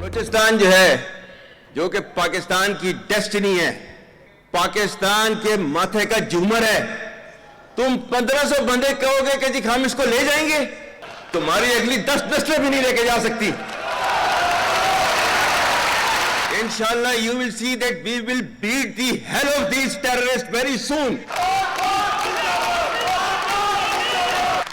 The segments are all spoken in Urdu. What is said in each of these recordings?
بلوچستان جو ہے جو کہ پاکستان کی ڈیسٹنی ہے, پاکستان کے ماتھے کا جھومر ہے. تم 1500 بندے کہو گے کہ جی ہم اس کو لے جائیں گے, تمہاری اگلی 10 نسلیں بھی نہیں لے کے جا سکتی. Inshallah you will see that we will beat the hell of these terrorists very soon.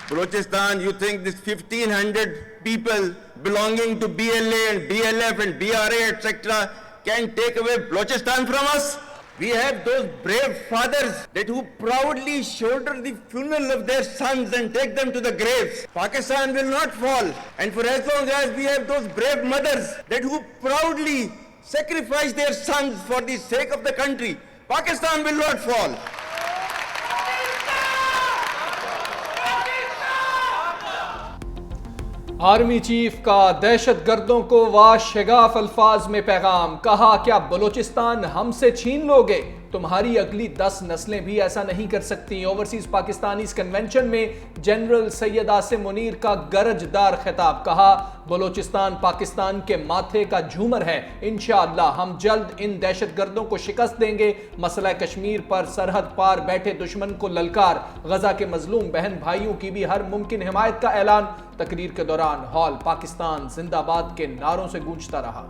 Balochistan, you think this 1500 people belonging to BLA and BLF and BRA etc. can take away Balochistan from us? We have those brave fathers that who proudly shoulder the funeral of their sons and take them to the graves. Pakistan will not fall. And for as long as we have those brave mothers that who proudly sacrifice their sons for the sake of the country, Pakistan will not fall. Army chief کا دہشت گردوں کو واشگاف الفاظ میں پیغام. کہا کیا بلوچستان ہم سے چھین لوگے؟ تمہاری اگلی 10 نسلیں بھی ایسا نہیں کر سکتی. اوورسیز پاکستانیز کنونشن میں جنرل سید عاصم منیر کا گرج دار خطاب. کہا بلوچستان پاکستان کے ماتھے کا جھومر ہے. انشاءاللہ ہم جلد ان دہشت گردوں کو شکست دیں گے. مسئلہ کشمیر پر سرحد پار بیٹھے دشمن کو للکار. غزہ کے مظلوم بہن بھائیوں کی بھی ہر ممکن حمایت کا اعلان. تقریر کے دوران ہال پاکستان زندہ باد کے نعروں سے گونجتا رہا.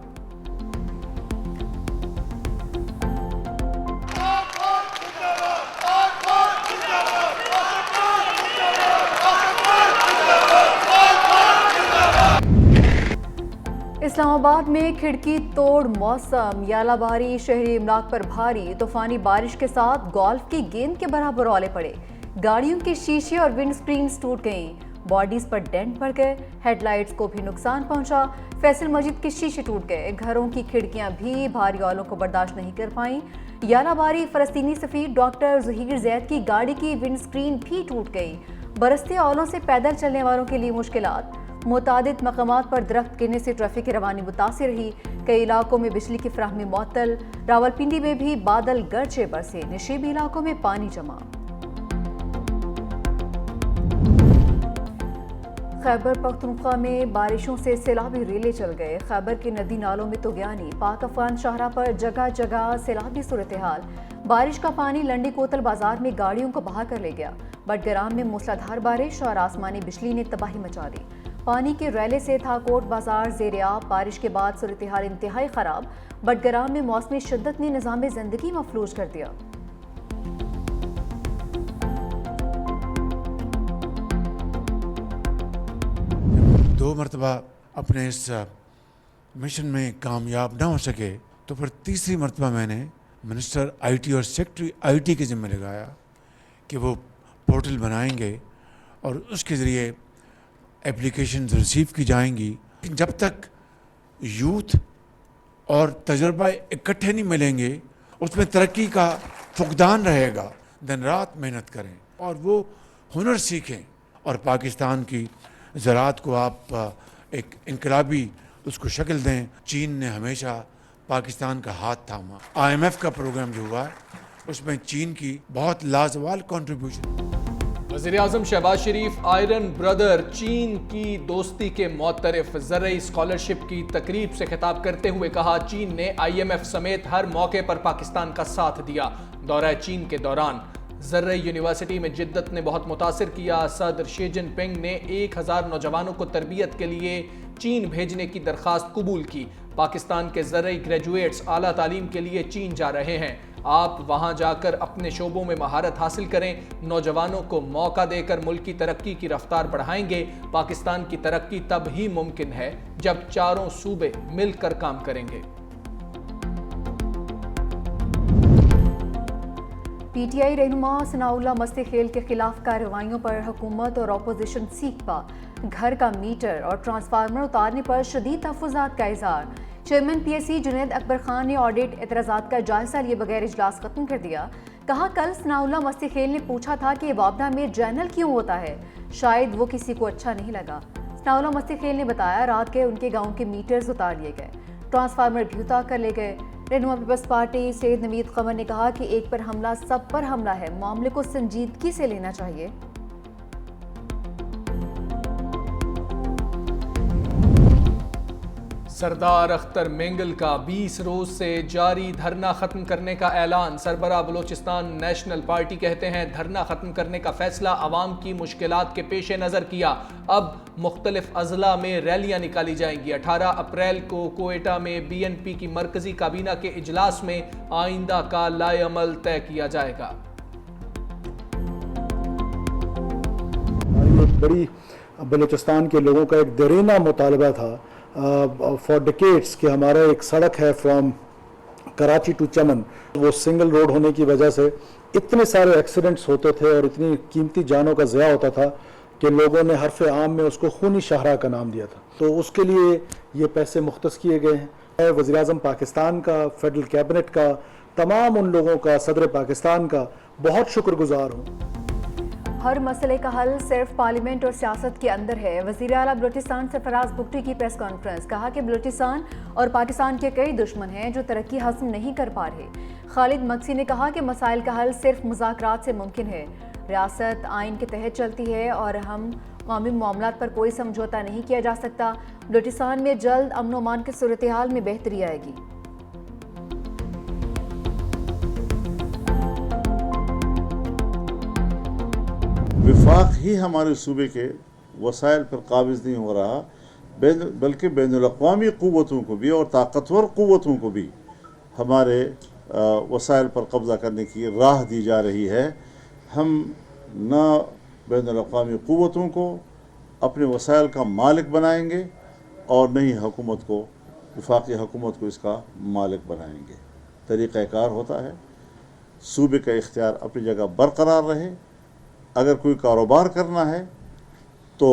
اسلام آباد میں کھڑکی توڑ موسم. یالہ باری شہری املاک پر بھاری. طوفانی بارش کے ساتھ گولف کی گیند کے برابر اولے پڑے. گاڑیوں کے شیشے اور ونڈ سکرینز ٹوٹ گئیں. باڈیز پر ڈینٹ پڑ گئے. ہیڈ لائٹس کو بھی نقصان پہنچا. فیصل مسجد کے شیشے ٹوٹ گئے. گھروں کی کھڑکیاں بھی بھاری اولوں کو برداشت نہیں کر پائیں. یالہ باری فلسطینی سفیر ڈاکٹر ظہیر زید کی گاڑی کی ونڈ سکرین بھی ٹوٹ گئی. برستے اولوں سے پیدل چلنے والوں کے لیے مشکلات. متعدد مقامات پر درخت گرنے سے ٹریفک کی روانی متاثر رہی. کئی علاقوں میں بجلی کی فراہمی معطل. راولپنڈی میں بھی بادل گرجے برسے. نشیبی علاقوں میں پانی جمع. خیبر پختونخوا میں بارشوں سے سیلابی ریلے چل گئے. خیبر کے ندی نالوں میں طغیانی. پاک افغان شاہراہ پر جگہ جگہ سیلابی صورتحال. بارش کا پانی لنڈی کوتل بازار میں گاڑیوں کو بہا کر لے گیا. بٹگرام میں موسلادھار بارش اور آسمانی بجلی نے تباہی مچا دی. پانی کے ریلے سے تھا کوٹ بازار زیر آب. بارش کے بعد صورتحال انتہائی خراب. بٹگرام میں موسمی شدت نے نظام زندگی مفلوج کر دیا. دو مرتبہ اپنے اس مشن میں کامیاب نہ ہو سکے تو پھر تیسری مرتبہ میں نے منسٹر آئی ٹی اور سیکٹری آئی ٹی کے ذمہ لگایا کہ وہ پورٹل بنائیں گے اور اس کے ذریعے اپلیکیشنز ریسیو کی جائیں گی. جب تک یوتھ اور تجربہ اکٹھے نہیں ملیں گے اس میں ترقی کا فقدان رہے گا. دن رات محنت کریں اور وہ ہنر سیکھیں اور پاکستان کی زراعت کو آپ ایک انقلابی اس کو شکل دیں. چین نے ہمیشہ پاکستان کا ہاتھ تھاما. IMF کا پروگرام جو ہوا ہے اس میں چین کی بہت لازوال کنٹریبیوشن. وزیراعظم شہباز شریف آئرن بردر چین کی دوستی کے معترف. زرعی اسکالرشپ کی تقریب سے خطاب کرتے ہوئے کہا چین نے IMF سمیت ہر موقع پر پاکستان کا ساتھ دیا. دورہ چین کے دوران زرعی یونیورسٹی میں جدت نے بہت متاثر کیا. صدر شی جن پنگ نے 1000 نوجوانوں کو تربیت کے لیے چین بھیجنے کی درخواست قبول کی. پاکستان کے زرعی گریجویٹس اعلیٰ تعلیم کے لیے چین جا رہے ہیں. آپ وہاں جا کر اپنے شعبوں میں مہارت حاصل کریں. نوجوانوں کو موقع دے کر ملک کی ترقی کی رفتار بڑھائیں گے. پاکستان کی ترقی تب ہی ممکن ہے جب چاروں صوبے مل کر کام کریں گے. پی ٹی آئی رہنما ثناء اللہ مستی خیل کے خلاف کارروائیوں پر حکومت اور اپوزیشن سیکھ پا. گھر کا میٹر اور ٹرانسفارمر اتارنے پر شدید تحفظات کا اظہار. Chairman P S C Junaid Akbar Khan نے آڈٹ اعتراضات کا جائزہ لیے بغیر اجلاس ختم کر دیا. کہا کل ثناء اللہ مستی خیل نے پوچھا تھا کہ وابڈا میں جنرل کیوں ہوتا ہے. شاید وہ کسی کو اچھا نہیں لگا. ثناء اللہ مستی خیل نے بتایا رات کے ان کے گاؤں کے میٹرز اتار لیے گئے. ٹرانسفارمر بھی اتار کر لے گئے. رہنما پیپلز پارٹی سید نوید قمر نے کہا کہ ایک پر حملہ سب پر حملہ ہے. معاملے کو سنجیدگی سے لینا چاہیے. سردار اختر مینگل کا 20 روز سے جاری دھرنا ختم کرنے کا اعلان۔ سربراہ بلوچستان نیشنل پارٹی کہتے ہیں دھرنا ختم کرنے کا فیصلہ عوام کی مشکلات کے پیش نظر کیا۔ اب مختلف اضلاع میں ریلیاں نکالی جائیں گی۔ 18 اپریل کو کوئٹہ میں BNP کی مرکزی کابینہ کے اجلاس میں آئندہ کا لائحہ عمل طے کیا جائے گا۔ ایک بڑی بلوچستان کے لوگوں کا ایک دیرینہ مطالبہ تھا فار ڈیکیڈز کہ ہمارا ایک سڑک ہے فرام کراچی ٹو چمن، وہ سنگل روڈ ہونے کی وجہ سے اتنے سارے ایکسیڈنٹس ہوتے تھے اور اتنی قیمتی جانوں کا ضیاع ہوتا تھا کہ لوگوں نے حرف عام میں اس کو خونی شاہراہ کا نام دیا تھا۔ تو اس کے لیے یہ پیسے مختص کیے گئے ہیں۔ میں وزیر اعظم پاکستان کا، فیڈرل کیبنٹ کا، تمام ان لوگوں کا، صدر پاکستان کا بہت شکر گزار ہوں۔ ہر مسئلے کا حل صرف پارلیمنٹ اور سیاست کے اندر ہے۔ وزیر اعلیٰ بلوچستان سرفراز بگٹی کی پریس کانفرنس، کہا کہ بلوچستان اور پاکستان کے کئی دشمن ہیں جو ترقی حاصل نہیں کر پا رہے۔ خالد مکسی نے کہا کہ مسائل کا حل صرف مذاکرات سے ممکن ہے۔ ریاست آئین کے تحت چلتی ہے اور ہم قومی معاملات پر کوئی سمجھوتا نہیں کیا جا سکتا۔ بلوچستان میں جلد امن و امان کی صورتحال میں بہتری آئے گی۔ وفاق ہی ہمارے صوبے کے وسائل پر قابض نہیں ہو رہا، بلکہ بین الاقوامی قوتوں کو بھی اور طاقتور قوتوں کو بھی ہمارے وسائل پر قبضہ کرنے کی راہ دی جا رہی ہے۔ ہم نہ بین الاقوامی قوتوں کو اپنے وسائل کا مالک بنائیں گے اور نہ ہی حکومت کو، وفاقی حکومت کو اس کا مالک بنائیں گے۔ طریقہ کار ہوتا ہے صوبے کا اختیار اپنی جگہ برقرار رہے۔ اگر کوئی کاروبار کرنا ہے تو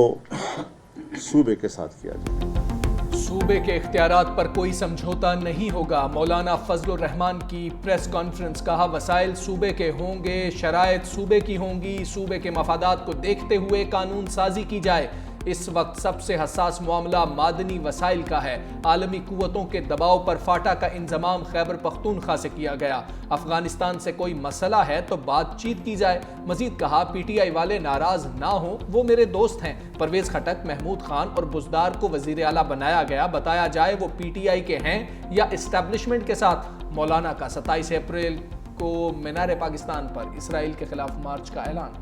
صوبے کے ساتھ کیا جائے۔ صوبے کے اختیارات پر کوئی سمجھوتا نہیں ہوگا۔ مولانا فضل الرحمان کی پریس کانفرنس، کہا وسائل صوبے کے ہوں گے، شرائط صوبے کی ہوں گی، صوبے کے مفادات کو دیکھتے ہوئے قانون سازی کی جائے۔ اس وقت سب سے حساس معاملہ معدنی وسائل کا ہے۔ عالمی قوتوں کے دباؤ پر فاٹا کا انضمام خیبر پختونخوا سے کیا گیا۔ افغانستان سے کوئی مسئلہ ہے تو بات چیت کی جائے۔ مزید کہا PTI والے ناراض نہ ہوں، وہ میرے دوست ہیں۔ پرویز خٹک، محمود خان اور بزدار کو وزیر اعلیٰ بنایا گیا، بتایا جائے وہ PTI کے ہیں یا اسٹیبلشمنٹ کے ساتھ۔ مولانا کا 27 اپریل کو مینار پاکستان پر اسرائیل کے خلاف مارچ کا اعلان۔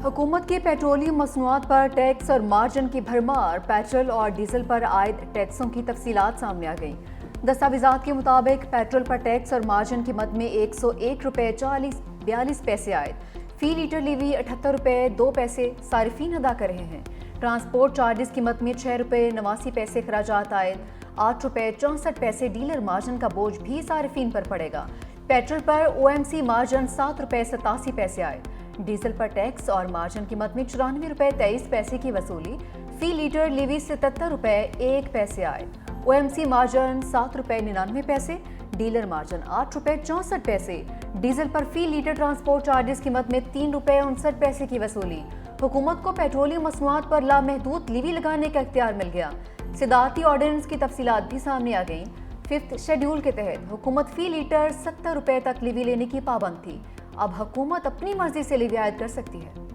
حکومت کی پیٹرولیم مصنوعات پر ٹیکس اور مارجن کی بھرمار، پیٹرول اور ڈیزل پر عائد ٹیکسوں کی تفصیلات سامنے آ گئیں۔ دستاویزات کے مطابق پیٹرول پر ٹیکس اور مارجن کی مد میں 101 روپے 42 پیسے عائد، فی لیٹر لیوی 78 روپے 2 پیسے صارفین ادا کر رہے ہیں۔ ٹرانسپورٹ چارجز کی مد میں 6 روپے 89 پیسے اخراجات عائد، 8 روپے 64 پیسے ڈیلر مارجن کا بوجھ بھی صارفین پر پڑے گا۔ پیٹرول پر OMC مارجن 7 روپے 87 پیسے عائد، ڈیزل پر ٹیکس اور مارجن کی مد میں 94 روپے 23 پیسے کی وصولی، فی لیٹر لیوی 77 روپے 1 پیسے عائد، OMC مارجن 7 روپے 99 پیسے، ڈیلر مارجن 8 روپے 64 پیسے، ڈیزل پر فی لیٹر ٹرانسپورٹ چارجز کی مد میں 3 روپے 59 پیسے کی وصولی۔ حکومت کو پیٹرولیم مصنوعات پر لامحدود لیوی لگانے کا اختیار مل گیا۔ صدارتی آرڈیننس کی تفصیلات بھی سامنے آ گئیں۔ 5 شیڈول کے تحت حکومت فی لیٹر 70 روپے تک لیوی لینے کی پابند تھی۔ اب حکومت اپنی مرضی سے لیوی عائد کر سکتی ہے۔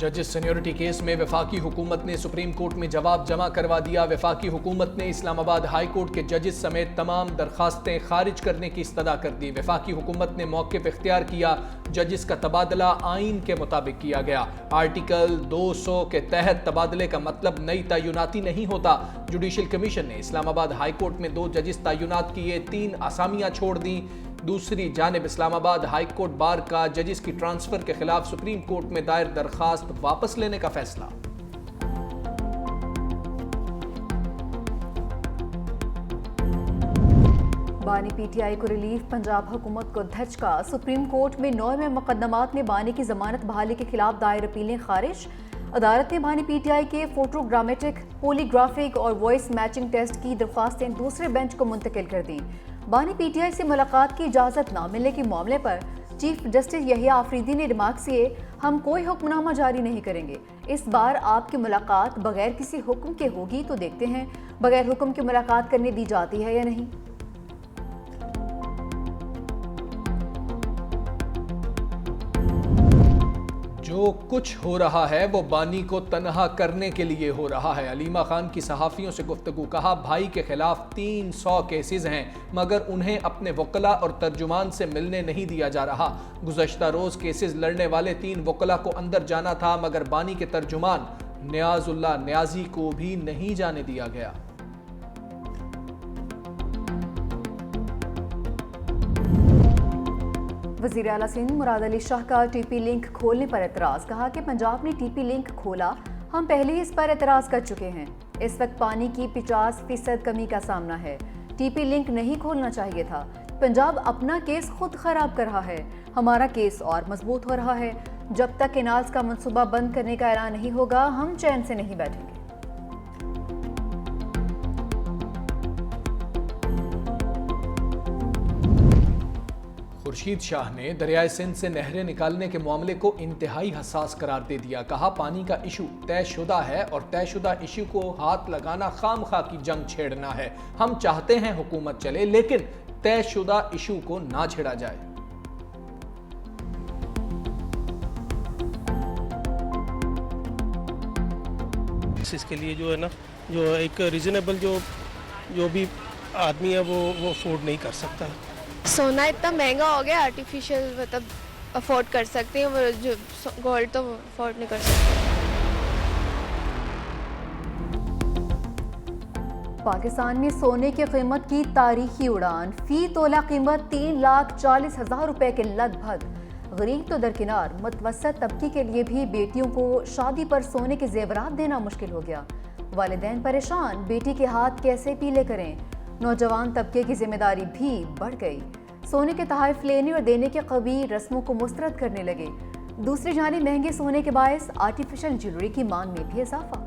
ججز سینیورٹی کیس میں وفاقی حکومت نے سپریم کورٹ میں جواب جمع کروا دیا۔ وفاقی حکومت نے اسلام آباد ہائی کورٹ کے ججز سمیت تمام درخواستیں خارج کرنے کی استدعا کر دی۔ وفاقی حکومت نے موقف اختیار کیا۔ ججز کا تبادلہ آئین کے مطابق کیا گیا۔ آرٹیکل 200 کے تحت تبادلے کا مطلب نئی تعیناتی نہیں ہوتا۔ جوڈیشل کمیشن نے اسلام آباد ہائی کورٹ میں 2 ججز تعینات کیے، 3 اسامیاں چھوڑ دیں۔ دوسری جانب اسلام آباد ہائی کورٹ بار کا ججز کی ٹرانسفر کے خلاف سپریم کورٹ میں دائر درخواست واپس لینے کا فیصلہ۔ بانی PTI کو ریلیف، پنجاب حکومت کو دھچکا۔ سپریم کورٹ میں 9 مقدمات میں بانی کی ضمانت بحالی کے خلاف دائر اپیلیں خارج۔ عدالت نے بانی PTI کے فوٹوگرامیٹک، پولیگرافک اور وائس میچنگ ٹیسٹ کی درخواستیں دوسرے بینچ کو منتقل کر دیں۔ بانی PTI سے ملاقات کی اجازت نہ ملنے کے معاملے پر چیف جسٹس یحییٰ آفریدی نے ریمارکس کیے، ہم کوئی حکم نامہ جاری نہیں کریں گے، اس بار آپ کی ملاقات بغیر کسی حکم کے ہوگی تو دیکھتے ہیں بغیر حکم کے ملاقات کرنے دی جاتی ہے یا نہیں۔ جو کچھ ہو رہا ہے وہ بانی کو تنہا کرنے کے لیے ہو رہا ہے. علیمہ خان کی صحافیوں سے گفتگو. کہا بھائی کے خلاف 300 کیسز ہیں مگر انہیں اپنے وکلاء اور ترجمان سے ملنے نہیں دیا جا رہا. گزشتہ روز کیسز لڑنے والے 3 وکلاء کو اندر جانا تھا مگر بانی کے ترجمان نیاز اللہ نیازی کو بھی نہیں جانے دیا گیا. وزیر اعلیٰ سندھ مراد علی شاہ کا ٹی پی لنک کھولنے پر اعتراض. کہا کہ پنجاب نے ٹی پی لنک کھولا, ہم پہلے ہی اس پر اعتراض کر چکے ہیں. اس وقت پانی کی 50% کمی کا سامنا ہے. ٹی پی لنک نہیں کھولنا چاہیے تھا. پنجاب اپنا کیس خود خراب کر رہا ہے, ہمارا کیس اور مضبوط ہو رہا ہے. جب تک کینالز کا منصوبہ بند کرنے کا اعلان نہیں ہوگا ہم چین سے نہیں بیٹھیں گے. خورشید شاہ نے دریائے سندھ سے نہریں نکالنے کے معاملے کو انتہائی حساس قرار دے دیا. کہا پانی کا ایشو طے شدہ ہے اور طے شدہ ایشو کو ہاتھ لگانا خام خواہ کی جنگ چھیڑنا ہے. ہم چاہتے ہیں حکومت چلے لیکن طے شدہ ایشو کو نہ چھیڑا جائے. اس کے لیے جو ہے نا جو ایک ریزنیبل جو بھی آدمی ہے وہ افورڈ نہیں کر سکتا. سونا اتنا مہنگا ہو گیا, آرٹیفیشل مطلب افورڈ کر سکتے ہیں, وہ جو گولڈ تو افورڈ نہیں کر سکتے. پاکستان میں سونے کی قیمت کی تاریخی اڑان, فی تولہ قیمت 3,40,000 روپے کے لگ بھگ. غریب تو درکنار, متوسط طبقے کے لیے بھی بیٹیوں کو شادی پر سونے کے زیورات دینا مشکل ہو گیا. والدین پریشان, بیٹی کے ہاتھ کیسے پیلے کریں. نوجوان طبقے کی ذمہ داری بھی بڑھ گئی. سونے کے تحائف لینے اور دینے کے قبیل رسموں کو مسترد کرنے لگے. دوسری جانب مہنگے سونے کے باعث آرٹیفیشل جیولری کی مانگ میں بھی اضافہ.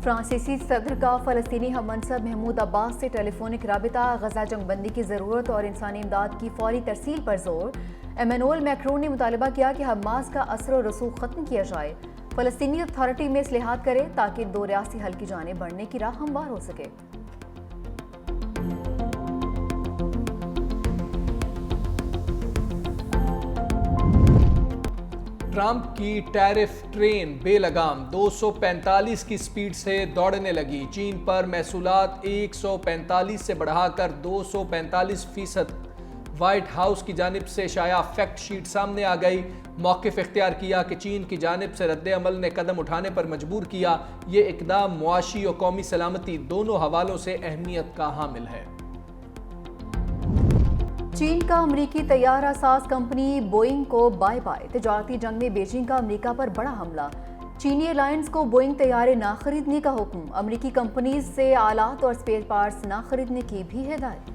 فرانسیسی صدر کا فلسطینی ہم منصب محمود عباس سے ٹیلی فونک رابطہ. غزہ جنگ بندی کی ضرورت اور انسانی امداد کی فوری ترسیل پر زور. ایمانوئل میکرون نے مطالبہ کیا کہ حماس کا اثر و رسوخ ختم کیا جائے. فلسطینی اتھارٹی میں اصلاحات کرے تاکہ 2 ریاستی حل کی جانب بڑھنے کی راہ ہموار ہو سکے. ٹرمپ کی ٹیرف ٹرین بے لگام 245 کی سپیڈ سے دوڑنے لگی. چین پر محصولات 145 سے بڑھا کر 245%. وائٹ ہاؤس کی جانب سے شائع فیکٹ شیٹ سامنے آ گئی. موقف اختیار کیا کہ چین کی جانب سے رد عمل نے قدم اٹھانے پر مجبور کیا. یہ اقدام معاشی و قومی سلامتی دونوں حوالوں سے اہمیت کا حامل ہے. چین کا امریکی طیارہ ساز کمپنی بوئنگ کو بائے بائے. تجارتی جنگ میں بیجنگ کا امریکہ پر بڑا حملہ. چینی ایئرلائنز کو بوئنگ طیارے نہ خریدنے کا حکم. امریکی کمپنیز سے آلات اور اسپیئر پارٹس نہ خریدنے کی بھی ہدایت.